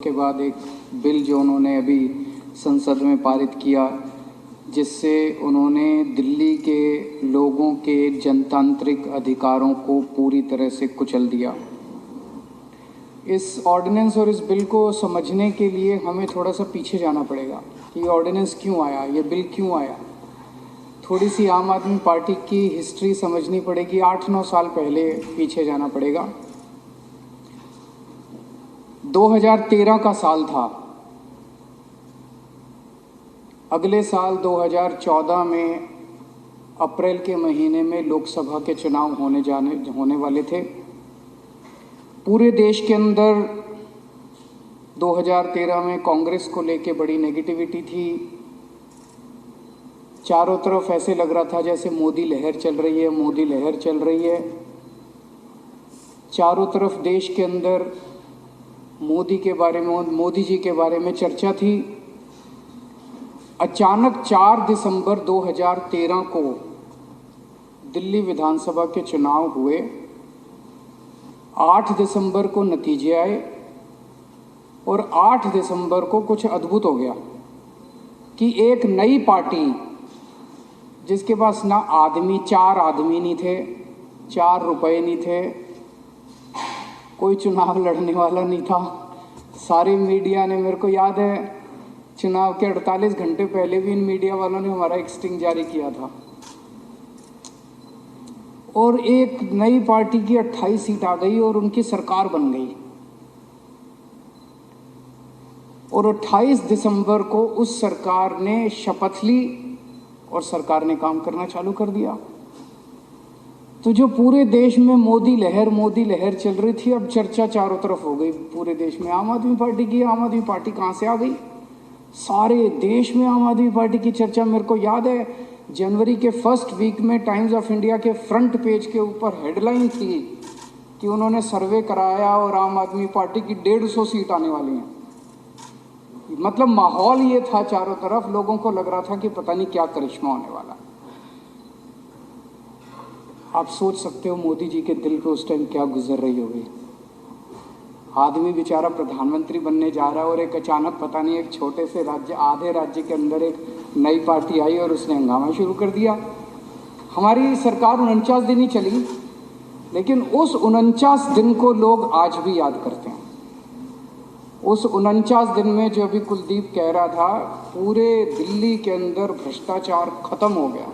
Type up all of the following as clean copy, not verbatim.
के बाद एक बिल जो उन्होंने अभी संसद में पारित किया, जिससे उन्होंने दिल्ली के लोगों के जनतांत्रिक अधिकारों को पूरी तरह से कुचल दिया। इस ऑर्डिनेंस और इस बिल को समझने के लिए हमें थोड़ा सा पीछे जाना पड़ेगा कि ये ऑर्डिनेंस क्यों आया, ये बिल क्यों आया। थोड़ी सी आम आदमी पार्टी की हिस्ट्री समझनी पड़ेगी, 8-9 साल पहले पीछे जाना पड़ेगा। 2013 का साल था। अगले साल 2014 में अप्रैल के महीने में लोकसभा के चुनाव होने वाले थे। पूरे देश के अंदर 2013 में कांग्रेस को लेके बड़ी नेगेटिविटी थी। चारों तरफ ऐसे लग रहा था जैसे मोदी लहर चल रही है, मोदी लहर चल रही है। चारों तरफ देश के अंदर मोदी जी के बारे में चर्चा थी। अचानक 4 दिसंबर 2013 को दिल्ली विधानसभा के चुनाव हुए। 8 दिसंबर को नतीजे आए और 8 दिसंबर को कुछ अद्भुत हो गया कि एक नई पार्टी जिसके पास ना 4 आदमी नहीं थे, 4 रुपए नहीं थे, कोई चुनाव लड़ने वाला नहीं था। सारे मीडिया ने, मेरे को याद है चुनाव के 48 घंटे पहले भी इन मीडिया वालों ने हमारा एक स्टिंग जारी किया था। और एक नई पार्टी की 28 सीट आ गई और उनकी सरकार बन गई। और 28 दिसंबर को उस सरकार ने शपथ ली और सरकार ने काम करना चालू कर दिया। तो जो पूरे देश में मोदी लहर चल रही थी, अब चर्चा चारों तरफ हो गई पूरे देश में आम आदमी पार्टी की। आम आदमी पार्टी कहाँ से आ गई? सारे देश में आम आदमी पार्टी की चर्चा। मेरे को याद है जनवरी के फर्स्ट वीक में टाइम्स ऑफ इंडिया के फ्रंट पेज के ऊपर हेडलाइन थी कि उन्होंने सर्वे कराया और आम आदमी पार्टी की 150 सीट आने वाली हैं। मतलब माहौल ये था, चारों तरफ लोगों को लग रहा था कि पता नहीं क्या करिश्मा होने वाला। आप सोच सकते हो मोदी जी के दिल पे उस टाइम क्या गुजर रही होगी। आदमी बेचारा प्रधानमंत्री बनने जा रहा है और एक अचानक पता नहीं एक छोटे से राज्य, आधे राज्य के अंदर एक नई पार्टी आई और उसने हंगामा शुरू कर दिया। हमारी सरकार 49 दिन ही चली, लेकिन उस 49 दिन को लोग आज भी याद करते हैं। उस 49 दिन में जो अभी कुलदीप कह रहा था, पूरे दिल्ली के अंदर भ्रष्टाचार खत्म हो गया।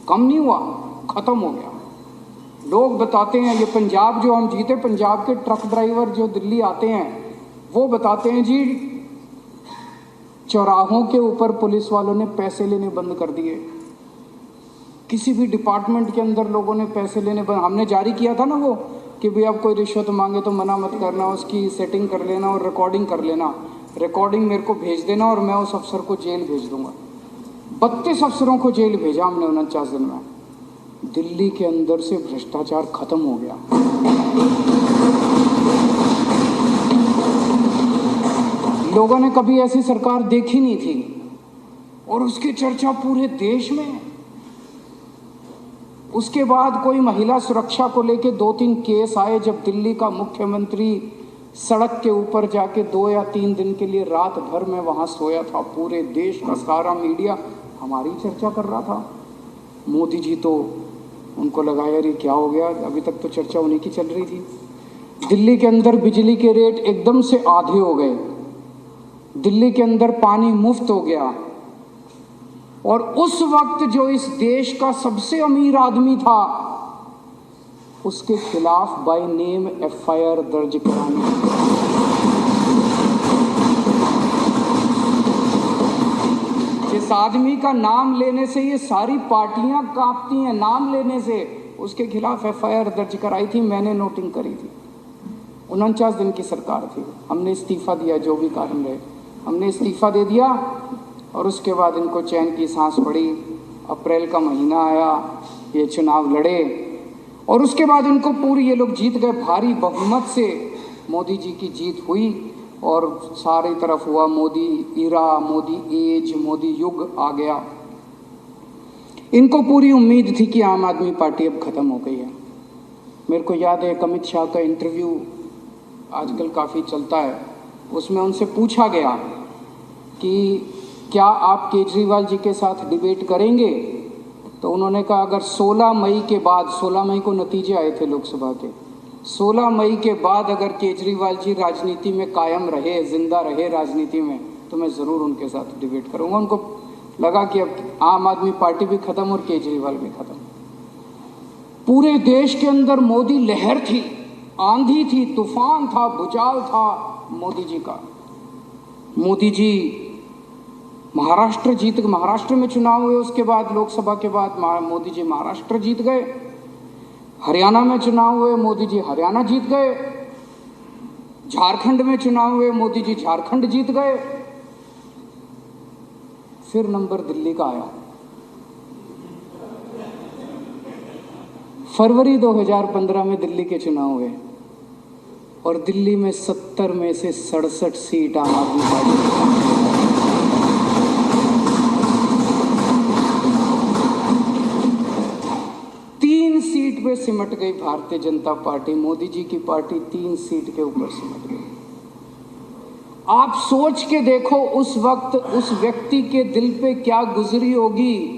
कम नहीं हुआ, खत्म हो गया। लोग बताते हैं, ये पंजाब जो हम जीते, पंजाब के ट्रक ड्राइवर जो दिल्ली आते हैं वो बताते हैं जी, चौराहों के ऊपर पुलिस वालों ने पैसे लेने बंद कर दिए। किसी भी डिपार्टमेंट के अंदर लोगों ने पैसे लेने बंद। हमने जारी किया था ना वो कि भाई अब कोई रिश्वत मांगे तो मना मत करना, उसकी सेटिंग कर लेना और रिकॉर्डिंग कर लेना। रिकॉर्डिंग मेरे को भेज देना और मैं उस अफसर को जेल भेज दूंगा। 32 अफसरों को जेल भेजा हमने 49 दिन में। दिल्ली के अंदर से भ्रष्टाचार खत्म हो गया। लोगों ने कभी ऐसी सरकार देखी नहीं थी और उसकी चर्चा पूरे देश में। उसके बाद कोई महिला सुरक्षा को लेके 2-3 केस आए, जब दिल्ली का मुख्यमंत्री सड़क के ऊपर जाके 2 या 3 दिन के लिए रात भर में वहां सोया था। पूरे देश का सारा मीडिया हमारी चर्चा कर रहा था। मोदी जी तो उनको लगा यार ये क्या हो गया, अभी तक तो चर्चा उन्हीं की चल रही थी। दिल्ली के अंदर बिजली के रेट एकदम से आधे हो गए, दिल्ली के अंदर पानी मुफ्त हो गया। और उस वक्त जो इस देश का सबसे अमीर आदमी था, उसके खिलाफ बाय नेम FIR दर्ज करानी। जिस आदमी का नाम लेने से ये सारी पार्टियां कांपती हैं, नाम लेने से, उसके खिलाफ FIR दर्ज कराई थी, मैंने नोटिंग करी थी। 49 दिन की सरकार थी। हमने इस्तीफा दिया, जो भी कारण रहे हमने इस्तीफा दे दिया। और उसके बाद इनको चैन की सांस पड़ी। अप्रैल का महीना आया, ये चुनाव लड़े और उसके बाद इनको पूरी, ये लोग जीत गए भारी बहुमत से। मोदी जी की जीत हुई और सारी तरफ हुआ मोदी इरा, मोदी एज, मोदी युग आ गया। इनको पूरी उम्मीद थी कि आम आदमी पार्टी अब खत्म हो गई है। मेरे को याद है अमित शाह का इंटरव्यू आजकल काफ़ी चलता है उसमें उनसे पूछा गया कि क्या आप केजरीवाल जी के साथ डिबेट करेंगे, तो उन्होंने कहा अगर 16 मई के बाद, 16 मई को नतीजे आए थे लोकसभा के, 16 मई के बाद अगर केजरीवाल जी राजनीति में कायम रहे, जिंदा रहे राजनीति में, तो मैं ज़रूर उनके साथ डिबेट करूंगा। उनको लगा कि अब आम आदमी पार्टी भी ख़त्म और केजरीवाल भी ख़त्म। पूरे देश के अंदर मोदी लहर थी, आंधी थी, तूफान था, भूचाल था मोदी जी का। मोदी जी महाराष्ट्र में चुनाव हुए, उसके बाद लोकसभा के बाद मोदी जी महाराष्ट्र जीत गए। हरियाणा में चुनाव हुए, मोदी जी हरियाणा जीत गए। झारखंड में चुनाव हुए, मोदी जी झारखंड जीत गए। फिर नंबर दिल्ली का आया। फरवरी 2015 में दिल्ली के चुनाव हुए और दिल्ली में 70 में से 67 सीट आम आदमी पार्टी। 3 सीट पे सिमट गई भारतीय जनता पार्टी। मोदी जी की पार्टी 3 सीट के ऊपर सिमट गई। आप सोच के देखो उस वक्त उस व्यक्ति के दिल पे क्या गुजरी होगी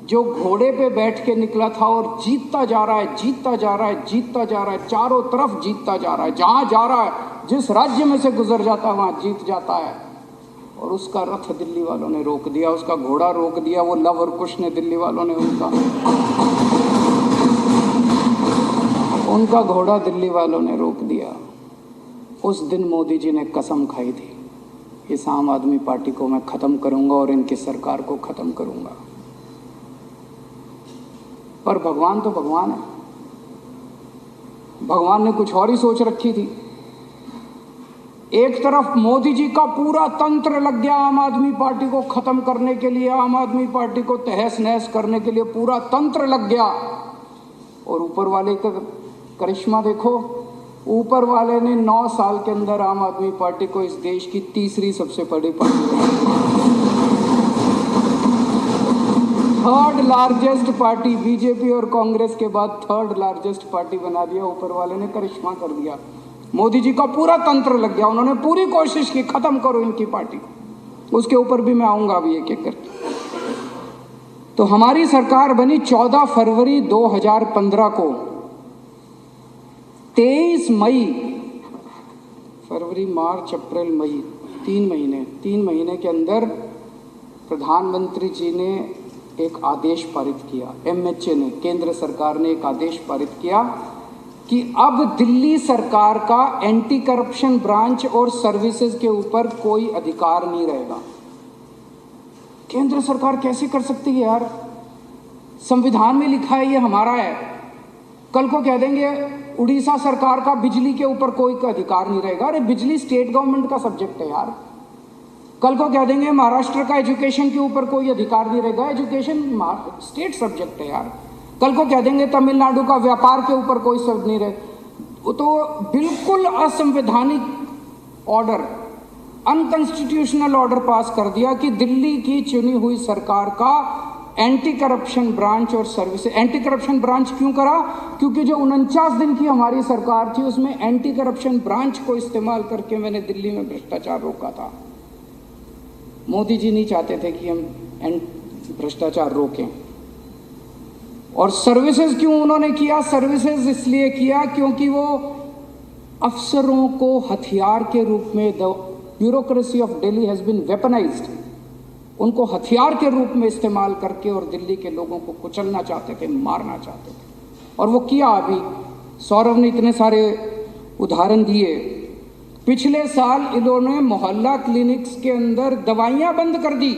जो घोड़े पे बैठ के निकला था और जीतता जा रहा है, जीतता जा रहा है, जीतता जा रहा है, चारों तरफ जीतता जा रहा है। जहां जा रहा है, जिस राज्य में से गुजर जाता है वहां जीत जाता है। और उसका रथ दिल्ली वालों ने रोक दिया, उसका घोड़ा रोक दिया। वो लव और कुश ने, दिल्ली वालों ने उनका घोड़ा दिल्ली वालों ने रोक दिया। उस दिन मोदी जी ने कसम खाई थी, इस आम आदमी पार्टी को मैं खत्म करूंगा और इनकी सरकार को खत्म करूंगा। पर भगवान तो भगवान है, भगवान ने कुछ और ही सोच रखी थी। एक तरफ मोदी जी का पूरा तंत्र लग गया आम आदमी पार्टी को खत्म करने के लिए, आम आदमी पार्टी को तहस नहस करने के लिए पूरा तंत्र लग गया। और ऊपर वाले का करिश्मा देखो, ऊपर वाले ने 9 साल के अंदर आम आदमी पार्टी को इस देश की तीसरी सबसे बड़ी पार्टी बनाई। 3rd लार्जेस्ट पार्टी, बीजेपी और कांग्रेस के बाद 3rd लार्जेस्ट पार्टी बना दिया। ऊपर वाले ने करिश्मा कर दिया। मोदी जी का पूरा तंत्र लग गया। उन्होंने पूरी कोशिश की खत्म करो इनकी पार्टी को। उसके ऊपर भी मैं आऊंगा अभी एक एक करके। तो हमारी सरकार बनी 14 फरवरी 2015 को। 23 मई, फरवरी, मार्च, अप्रैल, मई, 3 महीने के अंदर प्रधानमंत्री जी ने एक आदेश पारित किया। MHA ने, केंद्र सरकार ने एक आदेश पारित किया कि अब दिल्ली सरकार का एंटी करप्शन ब्रांच और सर्विसेज के ऊपर कोई अधिकार नहीं रहेगा। केंद्र सरकार कैसे कर सकती है यार? संविधान में लिखा है ये हमारा है। कल को कह देंगे उड़ीसा सरकार का बिजली के ऊपर कोई अधिकार नहीं रहेगा। अरे बिजली स्टेट गवर्नमेंट का सब्जेक्ट है यार। कल को कह देंगे महाराष्ट्र का एजुकेशन के ऊपर कोई अधिकार नहीं रहेगा, एजुकेशन स्टेट सब्जेक्ट है यार। कल को कह देंगे तमिलनाडु का व्यापार के ऊपर कोई शब्द नहीं रहे। तो बिल्कुल असंवैधानिक ऑर्डर, अनकॉन्स्टिट्यूशनल ऑर्डर पास कर दिया कि दिल्ली की चुनी हुई सरकार का एंटी करप्शन ब्रांच और सर्विस। एंटी करप्शन ब्रांच क्यों करा? क्योंकि जो 49 दिन की हमारी सरकार थी उसमें एंटी करप्शन ब्रांच को इस्तेमाल करके मैंने दिल्ली में भ्रष्टाचार रोका था। मोदी जी नहीं चाहते थे कि हम भ्रष्टाचार रोकें। और सर्विसेज क्यों उन्होंने किया? सर्विसेज इसलिए किया क्योंकि वो अफसरों को हथियार के रूप में, the bureaucracy of Delhi has been weaponised, उनको हथियार के रूप में इस्तेमाल करके और दिल्ली के लोगों को कुचलना चाहते थे, मारना चाहते थे। और वो किया। अभी सौरभ ने इतने सारे उदाहरण दिए। पिछले साल इन्होंने मोहल्ला क्लिनिक्स के अंदर दवाइयां बंद कर दी।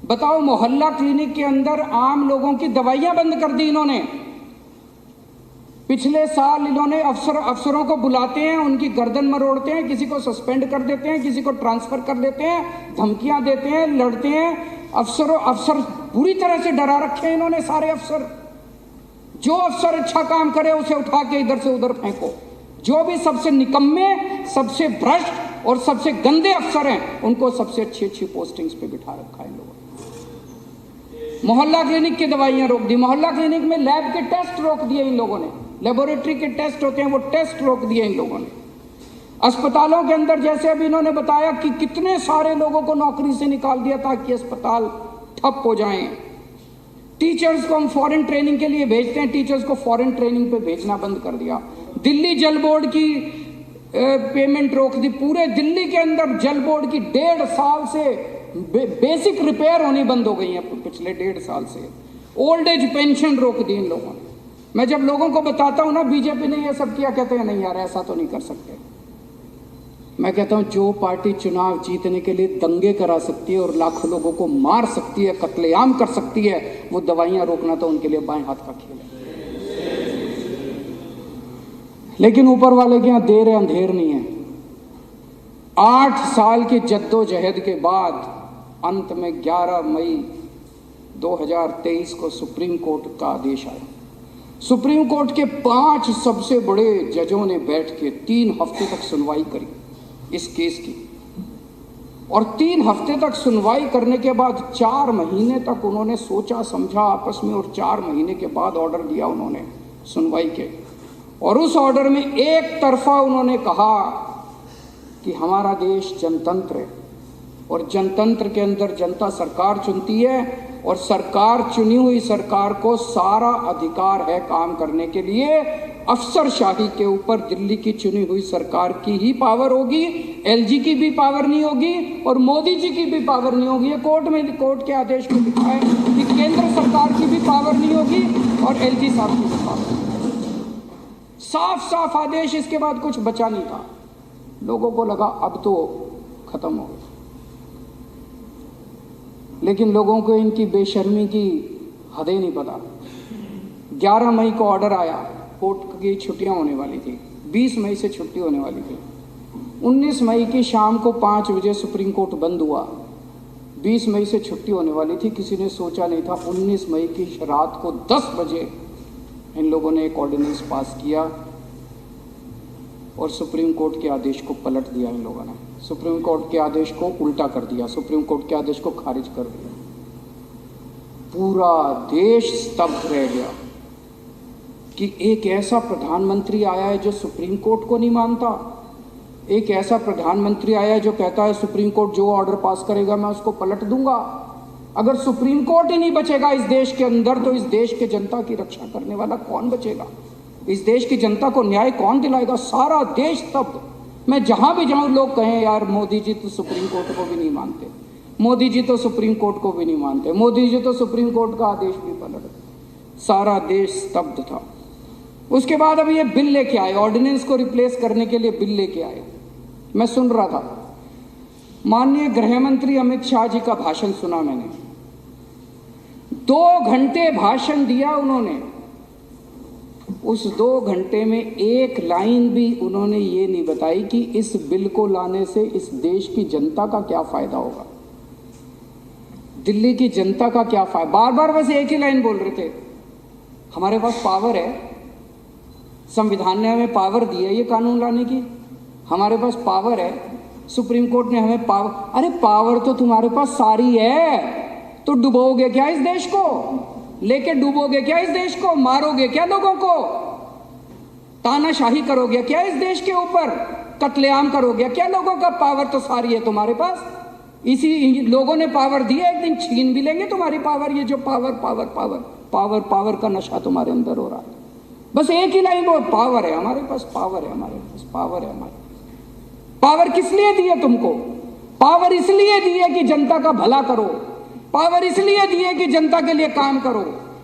बताओ, मोहल्ला क्लिनिक के अंदर आम लोगों की दवाइयां बंद कर दी इन्होंने। पिछले साल इन्होंने अफसरों को बुलाते हैं, उनकी गर्दन मरोड़ते हैं, किसी को सस्पेंड कर देते हैं, किसी को ट्रांसफर कर देते हैं, धमकियां देते हैं, लड़ते हैं। अफसर बुरी तरह से डरा रखे हैं इन्होंने सारे अफसर। जो अफसर अच्छा काम करे उसे उठा के इधर से उधर फेंको। जो भी सबसे निकम्मे, सबसे भ्रष्ट और सबसे गंदे अफसर हैं उनको सबसे अच्छी अच्छी पोस्टिंग्स पे बिठा रखा है इन लोगों ने। मोहल्ला क्लिनिक की दवाइयां रोक दी। मोहल्ला क्लिनिक में लैब के टेस्ट रोक दिए इन लोगों ने। लेबोरेटरी के टेस्ट होते हैं, वो टेस्ट रोक दिए इन लोगों ने। अस्पतालों के अंदर जैसे अभी इन्होंने बताया कि कितने सारे लोगों को नौकरी से निकाल दिया ताकि अस्पताल ठप हो जाएं। टीचर्स को हम फॉरेन ट्रेनिंग के लिए भेजते हैं, टीचर्स को फॉरेन ट्रेनिंग पे भेजना बंद कर दिया। दिल्ली जल बोर्ड की पेमेंट रोक दी। पूरे दिल्ली के अंदर जल बोर्ड की 1.5 साल से बेसिक रिपेयर होनी बंद हो गई है, पिछले 1.5 साल से। ओल्ड एज पेंशन रोक दी इन लोगों ने। मैं जब लोगों को बताता हूं ना बीजेपी ने ये सब किया, कहते हैं नहीं यार ऐसा तो नहीं कर सकते। मैं कहता हूं जो पार्टी चुनाव जीतने के लिए दंगे करा सकती है और लाखों लोगों को मार सकती है, कत्लेआम कर सकती है, वो दवाइयां रोकना तो उनके लिए बाएं हाथ का खेल है। लेकिन ऊपर वाले के यहां देर है अंधेर नहीं है। 8 साल की जद्दोजहद के बाद अंत में 11 मई 2023 को सुप्रीम कोर्ट का आदेश आया। सुप्रीम कोर्ट के 5 सबसे बड़े जजों ने बैठ के 3 हफ्ते तक सुनवाई करी इस केस की, और 3 हफ्ते तक सुनवाई करने के बाद 4 महीने तक उन्होंने सोचा समझा आपस में, और 4 महीने के बाद ऑर्डर दिया उन्होंने सुनवाई के। और उस ऑर्डर में एक तरफा उन्होंने कहा कि हमारा देश जनतंत्र है और जनतंत्र के अंदर जनता सरकार चुनती है और सरकार चुनी हुई सरकार को सारा अधिकार है काम करने के लिए। अफसरशाही के ऊपर दिल्ली की चुनी हुई सरकार की ही पावर होगी, एलजी की भी पावर नहीं होगी और मोदी जी की भी पावर नहीं होगी। ये कोर्ट के आदेश में लिखा है कि केंद्र सरकार की भी पावर नहीं होगी और एलजी साहब की भी पावर। साफ साफ आदेश, इसके बाद कुछ बचा नहीं था। लोगों को लगा अब तो खत्म हो गया, लेकिन लोगों को इनकी बेशर्मी की हदें नहीं पता। 11 मई को ऑर्डर आया, कोर्ट की छुट्टियां होने वाली थी, 20 मई से छुट्टी होने वाली थी। 19 मई की शाम को 5 बजे सुप्रीम कोर्ट बंद हुआ। 20 मई से छुट्टी होने वाली थी, किसी ने सोचा नहीं था 19 मई की रात को 10 बजे इन लोगों ने एक ऑर्डिनेंस पास किया और सुप्रीम कोर्ट के आदेश को पलट दिया। इन लोगों ने सुप्रीम कोर्ट के आदेश को उल्टा कर दिया, सुप्रीम कोर्ट के आदेश को खारिज कर दिया। पूरा देश स्तब्ध रह गया कि एक ऐसा प्रधानमंत्री आया है जो सुप्रीम कोर्ट को नहीं मानता, एक ऐसा प्रधानमंत्री आया है जो कहता है सुप्रीम कोर्ट जो ऑर्डर पास करेगा मैं उसको पलट दूंगा। अगर सुप्रीम कोर्ट ही नहीं बचेगा इस देश के अंदर तो इस देश के जनता की रक्षा करने वाला कौन बचेगा? इस देश की जनता को न्याय कौन दिलाएगा? सारा देश स्तब्ध। मैं जहां भी जाऊं लोग कहें यार मोदी जी तो सुप्रीम कोर्ट को भी नहीं मानते, मोदी जी तो सुप्रीम कोर्ट को भी नहीं मानते, मोदी जी तो सुप्रीम कोर्ट का आदेश भी पलट। सारा देश स्तब्ध था। उसके बाद अब ये बिल लेके आए, ऑर्डिनेंस को रिप्लेस करने के लिए बिल लेके आए। मैं सुन रहा था, माननीय गृह मंत्री अमित शाह जी का भाषण सुना मैंने। 2 घंटे भाषण दिया उन्होंने। उस 2 घंटे में एक लाइन भी उन्होंने ये नहीं बताई कि इस बिल को लाने से इस देश की जनता का क्या फायदा होगा, दिल्ली की जनता का क्या फायदा। बार बार बस एक ही लाइन बोल रहे थे, हमारे पास पावर है, संविधान ने हमें पावर दी है ये कानून लाने की, हमारे पास पावर है, सुप्रीम कोर्ट ने हमें पावर। अरे पावर तो तुम्हारे पास सारी है, तो डुबोगे क्या इस देश को? लेके डूबोगे क्या इस देश को? मारोगे क्या लोगों को? तानाशाही करोगे क्या इस देश के ऊपर? कत्लेआम करोगे क्या? लोगों का पावर तो सारी है तुम्हारे पास। इसी लोगों ने पावर दी है, एक दिन छीन भी लेंगे तुम्हारी पावर। ये जो power power power power power का नशा तुम्हारे अंदर हो रहा है। बस एक ही लाइन बोल, पावर है हमारे पास, पावर है हमारे पास, पावर है हमारे पास। पावर किस लिए दी है तुमको? पावर इसलिए दी है कि जनता का भला करो, पावर इसलिए दी है कि जनता के लिए काम करो,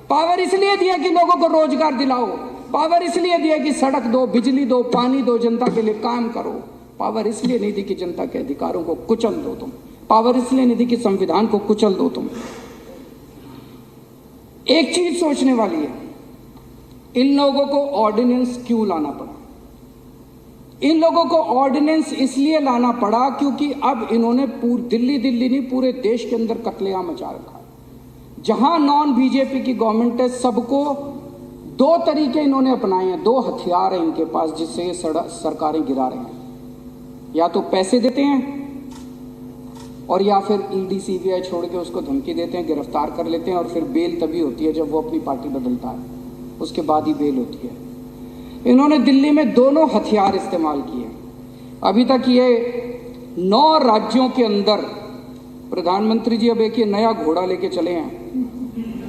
पावर इसलिए दी है कि लोगों को रोजगार दिलाओ, पावर इसलिए दी है कि सड़क दो, बिजली दो, पानी दो, जनता के लिए काम करो। पावर इसलिए नहीं दी कि जनता के अधिकारों को कुचल दो तुम, पावर इसलिए नहीं दी कि संविधान को कुचल दो तुम। एक चीज सोचने वाली है, इन लोगों को ऑर्डिनेंस क्यों लाना पड़ा? इन लोगों को ऑर्डिनेंस इसलिए लाना पड़ा क्योंकि अब इन्होंने दिल्ली नहीं पूरे देश के अंदर कत्लेआम मचा रखा है। जहां नॉन बीजेपी की गवर्नमेंट है, सबको 2 तरीके इन्होंने अपनाए हैं, 2 हथियार हैं इनके पास जिससे ये सरकारें गिरा रहे हैं। या तो पैसे देते हैं और या फिर ईडी सीबीआई छोड़ के उसको धमकी देते हैं, गिरफ्तार कर लेते हैं और फिर बेल तभी होती है जब वो अपनी पार्टी बदलता है, उसके बाद ही बेल होती है। इन्होंने दिल्ली में दोनों हथियार इस्तेमाल किए। अभी तक ये 9 राज्यों के अंदर प्रधानमंत्री जी अब एक ये नया घोड़ा लेके चले हैं।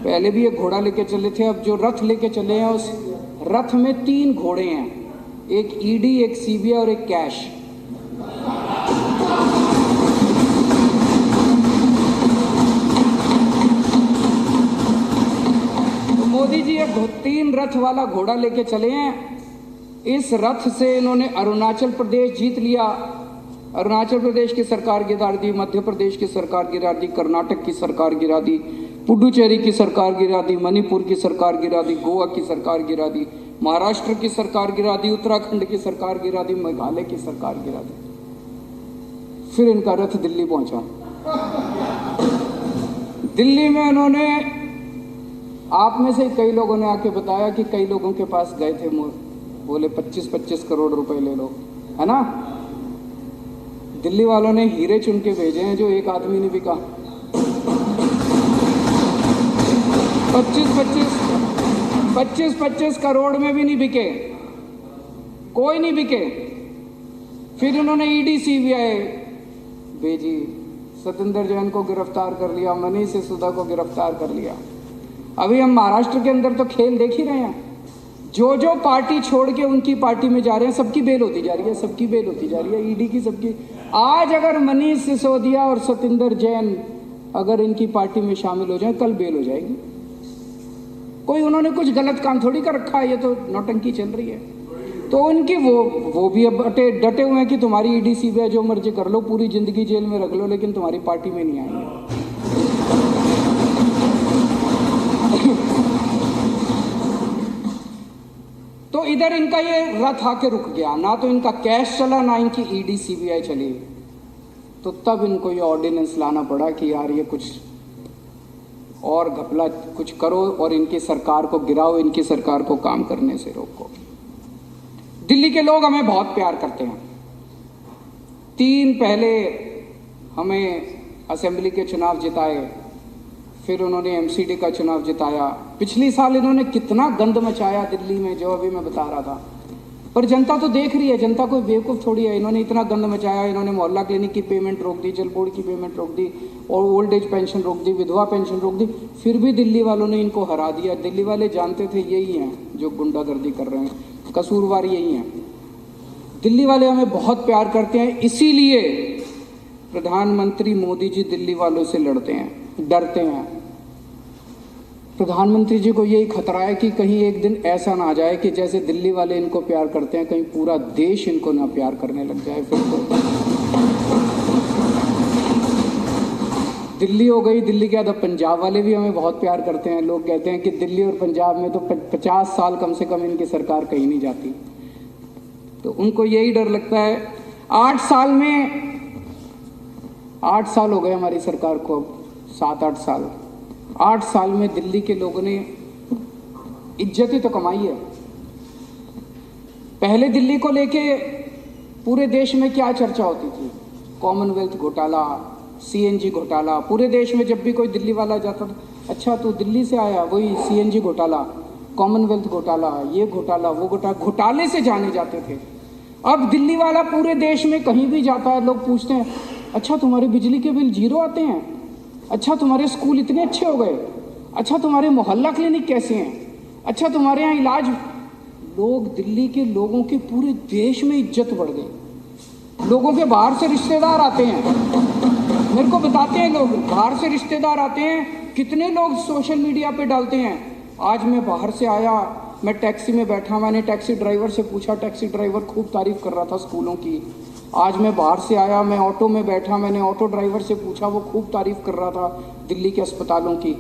पहले भी एक घोड़ा लेके चले थे, अब जो रथ लेके चले हैं उस रथ में 3 घोड़े हैं, एक ईडी, एक सीबीआई और एक कैश। तो मोदी जी एक 3 रथ वाला घोड़ा लेके चले हैं। इस रथ से इन्होंने अरुणाचल प्रदेश जीत लिया, अरुणाचल प्रदेश की सरकार गिरा दी, मध्य प्रदेश की सरकार गिरा दी, कर्नाटक की सरकार गिरा दी, पुडुचेरी की सरकार गिरा दी, मणिपुर की सरकार गिरा दी, गोवा की सरकार गिरा दी, महाराष्ट्र की सरकार गिरा दी, उत्तराखंड की सरकार गिरा दी, मेघालय की सरकार गिरा दी। फिर इनका रथ दिल्ली पहुंचा। दिल्ली में इन्होंने, आप में से कई लोगों ने आके बताया कि कई लोगों के पास गए थे, बोले 25-25 करोड़ रुपए ले लो, है ना। दिल्ली वालों ने हीरे चुन के भेजे हैं जो एक आदमी ने बिका। 25-25 करोड़ में भी नहीं बिके, कोई नहीं बिके। फिर उन्होंने ईडी सीबीआई भेजी, सतेंद्र जैन को गिरफ्तार कर लिया, मनीष सिसोदिया को गिरफ्तार कर लिया। अभी हम महाराष्ट्र के अंदर तो खेल देख ही रहे हैं, जो जो पार्टी छोड़ के उनकी पार्टी में जा रहे हैं सबकी बेल होती जा रही है, सबकी बेल होती जा रही है, ईडी की सबकी। आज अगर मनीष सिसोदिया और सतेंद्र जैन अगर इनकी पार्टी में शामिल हो जाए, कल बेल हो जाएगी। कोई उन्होंने कुछ गलत काम थोड़ी कर रखा है, ये तो नौटंकी चल रही है। तो उनकी वो भी अब डटे हुए हैं कि तुम्हारी ईडी सीबीआई जो मर्जी कर लो, पूरी जिंदगी जेल में रख लो, लेकिन तुम्हारी पार्टी में नहीं आएंगे। तो इधर इनका ये रथ आके रुक गया, ना तो इनका कैश चला, ना इनकी ईडी सीबीआई चली। तो तब इनको ये ऑर्डिनेंस लाना पड़ा कि यार ये कुछ और घपला कुछ करो और इनकी सरकार को गिराओ, इनकी सरकार को काम करने से रोको। दिल्ली के लोग हमें बहुत प्यार करते हैं। 3 पहले हमें असेंबली के चुनाव जिताए, फिर उन्होंने एमसीडी का चुनाव जिताया। पिछली साल इन्होंने कितना गंद मचाया दिल्ली में, जो अभी मैं बता रहा था। पर जनता तो देख रही है, जनता कोई बेवकूफ़ थोड़ी है। इन्होंने इतना गंद मचाया, इन्होंने मोहल्ला क्लिनिक की पेमेंट रोक दी, जल बोर्ड की पेमेंट रोक दी, और ओल्ड एज पेंशन रोक दी, विधवा पेंशन रोक दी। फिर भी दिल्ली वालों ने इनको हरा दिया। दिल्ली वाले जानते थे यही हैं जो गुंडागर्दी कर रहे हैं, कसूरवार यही हैं। दिल्ली वाले हमें बहुत प्यार करते हैं, इसीलिए प्रधानमंत्री मोदी जी दिल्ली वालों से लड़ते हैं, डरते हैं। प्रधानमंत्री जी को यही खतरा है कि कहीं एक दिन ऐसा ना आ जाए कि जैसे दिल्ली वाले इनको प्यार करते हैं, कहीं पूरा देश इनको ना प्यार करने लग जाए। फिर तो दिल्ली हो गई, दिल्ली के बाद पंजाब वाले भी हमें बहुत प्यार करते हैं। लोग कहते हैं कि दिल्ली और पंजाब में तो 50 साल कम से कम इनकी सरकार कहीं नहीं जाती। तो उनको यही डर लगता है। 8 साल हो गए हमारी सरकार को, 7-8 साल। 8 साल में दिल्ली के लोगों ने इज्जत ही तो कमाई है। पहले दिल्ली को लेके पूरे देश में क्या चर्चा होती थी? कॉमनवेल्थ घोटाला, सीएनजी घोटाला। पूरे देश में जब भी कोई दिल्ली वाला जाता था, अच्छा तू दिल्ली से आया, वही सीएनजी घोटाला, कॉमनवेल्थ घोटाला, ये घोटाला, वो घोटाला, घोटाले से जाने जाते थे। अब दिल्ली वाला पूरे देश में कहीं भी जाता है, लोग पूछते हैं अच्छा तुम्हारे बिजली के बिल 0 आते हैं, अच्छा तुम्हारे स्कूल इतने अच्छे हो गए, अच्छा तुम्हारे मोहल्ला क्लिनिक कैसे हैं, अच्छा तुम्हारे यहाँ इलाज। लोग, दिल्ली के लोगों के पूरे देश में इज्जत बढ़ गई। लोगों के बाहर से रिश्तेदार आते हैं, मेरे को बताते हैं लोग, बाहर से रिश्तेदार आते हैं। कितने लोग सोशल मीडिया पे डालते हैं, आज मैं बाहर से आया, मैं टैक्सी में बैठा, मैंने टैक्सी ड्राइवर से पूछा, टैक्सी ड्राइवर खूब तारीफ कर रहा था स्कूलों की। आज मैं बाहर से आया, मैं ऑटो में बैठा, मैंने ऑटो ड्राइवर से पूछा, वो खूब तारीफ कर रहा था दिल्ली के अस्पतालों की।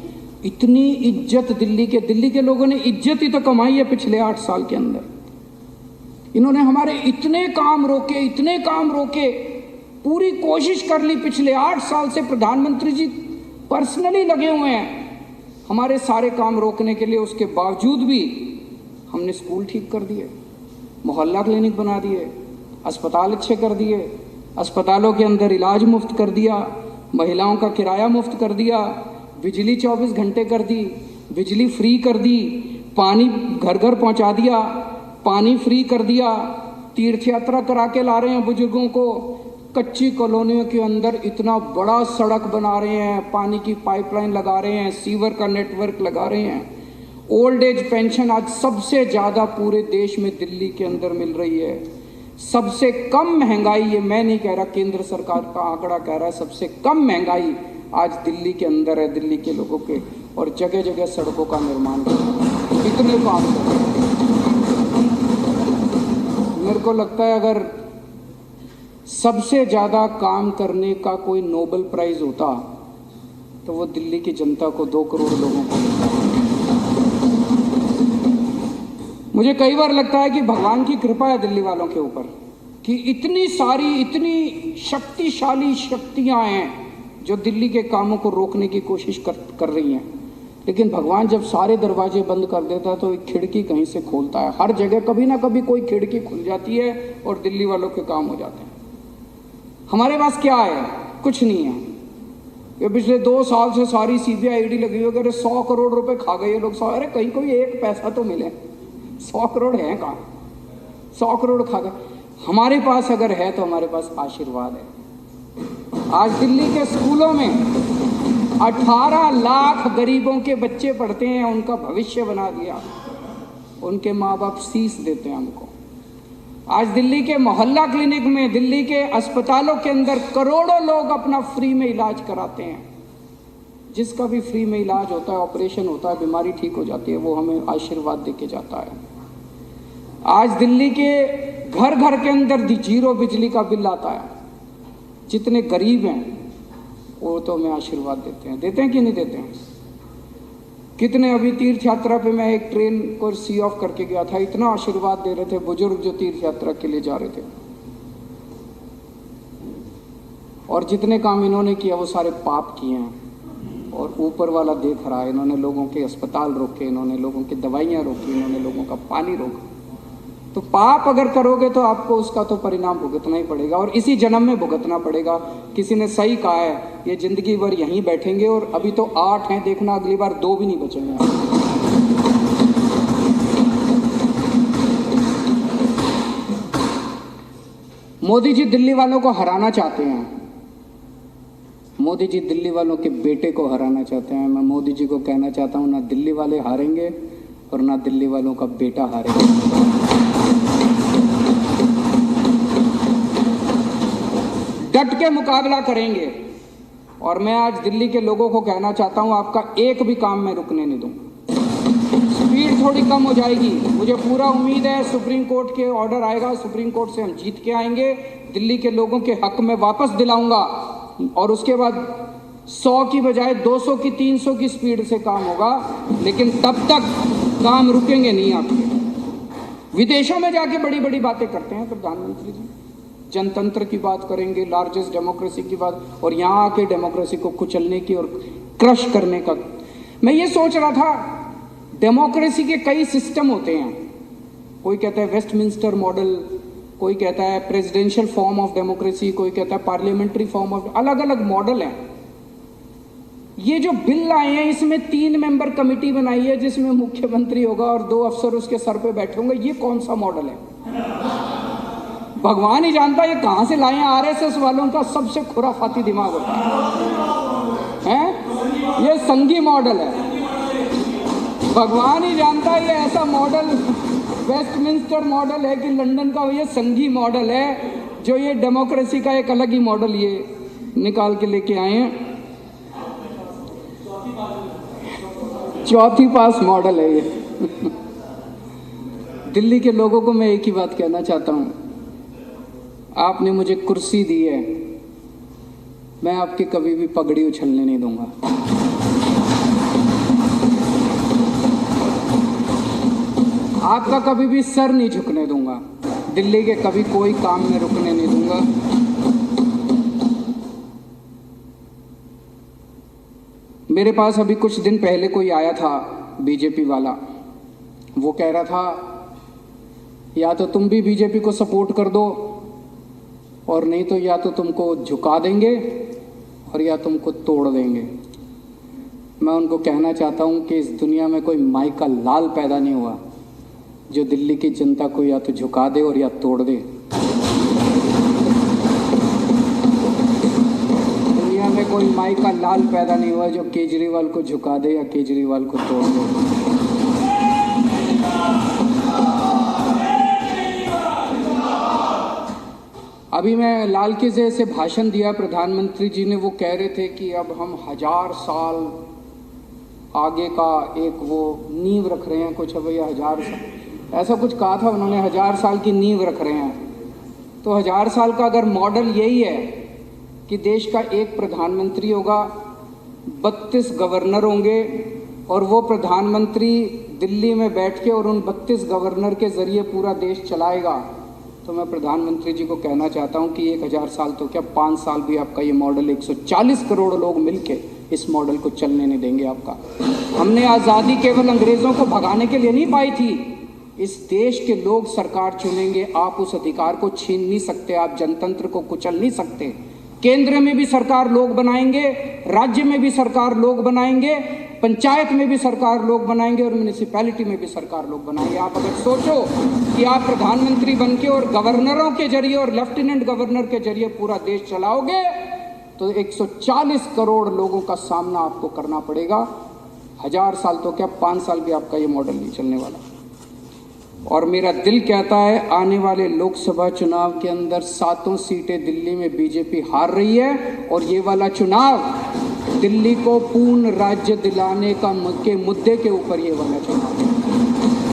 इतनी इज्जत दिल्ली के लोगों ने इज्जत ही तो कमाई है पिछले 8 साल के अंदर। इन्होंने हमारे इतने काम रोके, पूरी कोशिश कर ली। पिछले 8 साल से प्रधानमंत्री जी पर्सनली लगे हुए हैं हमारे सारे काम रोकने के लिए। उसके बावजूद भी हमने स्कूल ठीक कर दिए, मोहल्ला क्लिनिक बना दिए, अस्पताल अच्छे कर दिए, अस्पतालों के अंदर इलाज मुफ्त कर दिया, महिलाओं का किराया मुफ्त कर दिया, बिजली 24 घंटे कर दी, बिजली फ्री कर दी, पानी घर घर पहुंचा दिया, पानी फ्री कर दिया, तीर्थ यात्रा करा के ला रहे हैं बुजुर्गों को, कच्ची कॉलोनियों के अंदर इतना बड़ा सड़क बना रहे हैं, पानी की पाइपलाइन लगा रहे हैं, सीवर का नेटवर्क लगा रहे हैं। ओल्ड एज पेंशन आज सबसे ज़्यादा पूरे देश में दिल्ली के अंदर मिल रही है। सबसे कम महंगाई, ये मैं नहीं कह रहा, केंद्र सरकार का आंकड़ा कह रहा है, सबसे कम महंगाई आज दिल्ली के अंदर है, दिल्ली के लोगों के। और जगह जगह सड़कों का निर्माण कितने काम कर रहे हैं। मेरे को लगता है अगर सबसे ज़्यादा काम करने का कोई नोबेल प्राइज़ होता तो वो दिल्ली की जनता को, 2 करोड़ लोगों को मिलता। मुझे कई बार लगता है कि भगवान की कृपा है दिल्ली वालों के ऊपर कि इतनी सारी, इतनी शक्तिशाली शक्तियां हैं जो दिल्ली के कामों को रोकने की कोशिश कर रही हैं। लेकिन भगवान जब सारे दरवाजे बंद कर देता है तो एक खिड़की कहीं से खोलता है। हर जगह कभी ना कभी कोई खिड़की खुल जाती है और दिल्ली वालों के काम हो जाते हैं। हमारे पास क्या है? कुछ नहीं है। ये पिछले 2 साल से सारी सीबीआई ईडी लगी हुई, अरे 100 करोड़ रुपए खा गए ये लोग। अरे कहीं कोई एक पैसा तो मिले। 100 करोड़ है कहाँ? 100 करोड़ खा गए। हमारे पास अगर है तो हमारे पास आशीर्वाद है। आज दिल्ली के स्कूलों में 18 लाख गरीबों के बच्चे पढ़ते हैं, उनका भविष्य बना दिया। उनके माँ बाप शीश देते हैं हमको। आज दिल्ली के मोहल्ला क्लिनिक में, दिल्ली के अस्पतालों के अंदर करोड़ों लोग अपना फ्री में इलाज कराते हैं। जिसका भी फ्री में इलाज होता है, ऑपरेशन होता है, बीमारी ठीक हो जाती है, वो हमें आशीर्वाद देके जाता है। आज दिल्ली के घर घर के अंदर 0 बिजली का बिल आता है। जितने गरीब हैं वो तो हमें आशीर्वाद देते हैं कि नहीं देते हैं? कितने अभी तीर्थ यात्रा पे मैं एक ट्रेन को सी ऑफ करके गया था, इतना आशीर्वाद दे रहे थे बुजुर्ग जो तीर्थ यात्रा के लिए जा रहे थे। और जितने काम इन्होंने किया वो सारे पाप किए हैं और ऊपर वाला देख रहा है। इन्होंने लोगों के अस्पताल रोके, इन्होंने लोगों की दवाइयाँ रोकी, इन्होंने लोगों का पानी रोका। तो पाप अगर करोगे तो आपको उसका तो परिणाम भुगतना ही पड़ेगा और इसी जन्म में भुगतना पड़ेगा। किसी ने सही कहा है, ये जिंदगी भर यहीं बैठेंगे और अभी तो 8 हैं, देखना अगली बार 2 भी नहीं बचेंगे। मोदी जी दिल्ली वालों को हराना चाहते हैं। मोदी जी दिल्ली वालों के बेटे को हराना चाहते हैं। मैं मोदी जी को कहना चाहता हूं, ना दिल्ली वाले हारेंगे और ना दिल्ली वालों का बेटा हारेगा। डट के मुकाबला करेंगे। और मैं आज दिल्ली के लोगों को कहना चाहता हूं, आपका एक भी काम मैं रुकने नहीं दूंगा। स्पीड थोड़ी कम हो जाएगी, मुझे पूरा उम्मीद है सुप्रीम कोर्ट के ऑर्डर आएगा, सुप्रीम कोर्ट से हम जीत के आएंगे, दिल्ली के लोगों के हक में वापस दिलाऊंगा और उसके बाद 100 की बजाय 200 की 300 की स्पीड से काम होगा। लेकिन तब तक काम रुकेंगे नहीं आपके। विदेशों में जाके बड़ी बड़ी बातें करते हैं प्रधानमंत्री जी, जनतंत्र की बात करेंगे, लार्जेस्ट डेमोक्रेसी की बात, और यहाँ आके डेमोक्रेसी को कुचलने की और क्रश करने का। मैं ये सोच रहा था, डेमोक्रेसी के कई सिस्टम होते हैं। कोई कहता है वेस्टमिंस्टर मॉडल, कोई कहता है प्रेसिडेंशियल फॉर्म ऑफ डेमोक्रेसी, कोई कहता है पार्लियामेंट्री फॉर्म ऑफ, अलग अलग मॉडल हैं। ये जो बिल लाए हैं इसमें 3 मेंबर कमेटी बनाई है जिसमें मुख्यमंत्री होगा और 2 अफसर उसके सर पे बैठे होंगे। ये कौन सा मॉडल है? भगवान ही जानता ये कहां से लाए हैं। आरएसएस वालों का सबसे खुराफाती दिमाग होता है। ये संघी मॉडल है। भगवान ही जानता है ये ऐसा मॉडल वेस्टमिंस्टर मॉडल है कि लंदन का ये संघी मॉडल है, जो ये डेमोक्रेसी का एक अलग ही मॉडल ये निकाल के लेके आए हैं। चौथी पास मॉडल है ये। दिल्ली के लोगों को मैं एक ही बात कहना चाहता हूं, आपने मुझे कुर्सी दी है, मैं आपकी कभी भी पगड़ी उछलने नहीं दूंगा। आपका कभी भी सर नहीं झुकने दूंगा। दिल्ली के कभी कोई काम में रुकने नहीं दूंगा। मेरे पास अभी कुछ दिन पहले कोई आया था बीजेपी वाला, वो कह रहा था या तो तुम भी बीजेपी को सपोर्ट कर दो और नहीं तो या तो तुमको झुका देंगे और या तुमको तोड़ देंगे। मैं उनको कहना चाहता हूं कि इस दुनिया में कोई माई का लाल पैदा नहीं हुआ। जो दिल्ली की जनता को या तो झुका दे और या तोड़ दे। दुनिया में कोई माई का लाल पैदा नहीं हुआ जो केजरीवाल को झुका दे या केजरीवाल को तोड़ दे। अभी मैं लाल किले से भाषण दिया, प्रधानमंत्री जी ने, वो कह रहे थे कि अब हम 1000 साल आगे का एक वो नींव रख रहे हैं, कुछ भैया 1000 साल ऐसा कुछ कहा था उन्होंने, 1000 साल की नींव रख रहे हैं। तो 1000 साल का अगर मॉडल यही है कि देश का एक प्रधानमंत्री होगा, 32 गवर्नर होंगे और वो प्रधानमंत्री दिल्ली में बैठ के और उन 32 गवर्नर के जरिए पूरा देश चलाएगा, तो मैं प्रधानमंत्री जी को कहना चाहता हूं कि 1000 साल तो क्या 5 साल भी आपका ये मॉडल 140 करोड़ लोग मिलके इस मॉडल को चलने नहीं देंगे आपका। हमने आज़ादी केवल अंग्रेज़ों को भगाने के लिए नहीं पाई थी। इस देश के लोग सरकार चुनेंगे, आप उस अधिकार को छीन नहीं सकते, आप जनतंत्र को कुचल नहीं सकते। केंद्र में भी सरकार लोग बनाएंगे, राज्य में भी सरकार लोग बनाएंगे, पंचायत में भी सरकार लोग बनाएंगे और म्यूनिसिपैलिटी में भी सरकार लोग बनाएंगे। आप अगर सोचो कि आप प्रधानमंत्री बनके और गवर्नरों के जरिए और लेफ्टिनेंट गवर्नर के जरिए पूरा देश चलाओगे तो 140 करोड़ लोगों का सामना आपको करना पड़ेगा। 1000 साल तो क्या 5 साल भी आपका ये मॉडल नहीं चलने वाला। और मेरा दिल कहता है आने वाले लोकसभा चुनाव के अंदर 7 सीटें दिल्ली में बीजेपी हार रही है और ये वाला चुनाव दिल्ली को पूर्ण राज्य दिलाने के मुद्दे के ऊपर ये वाला चुनाव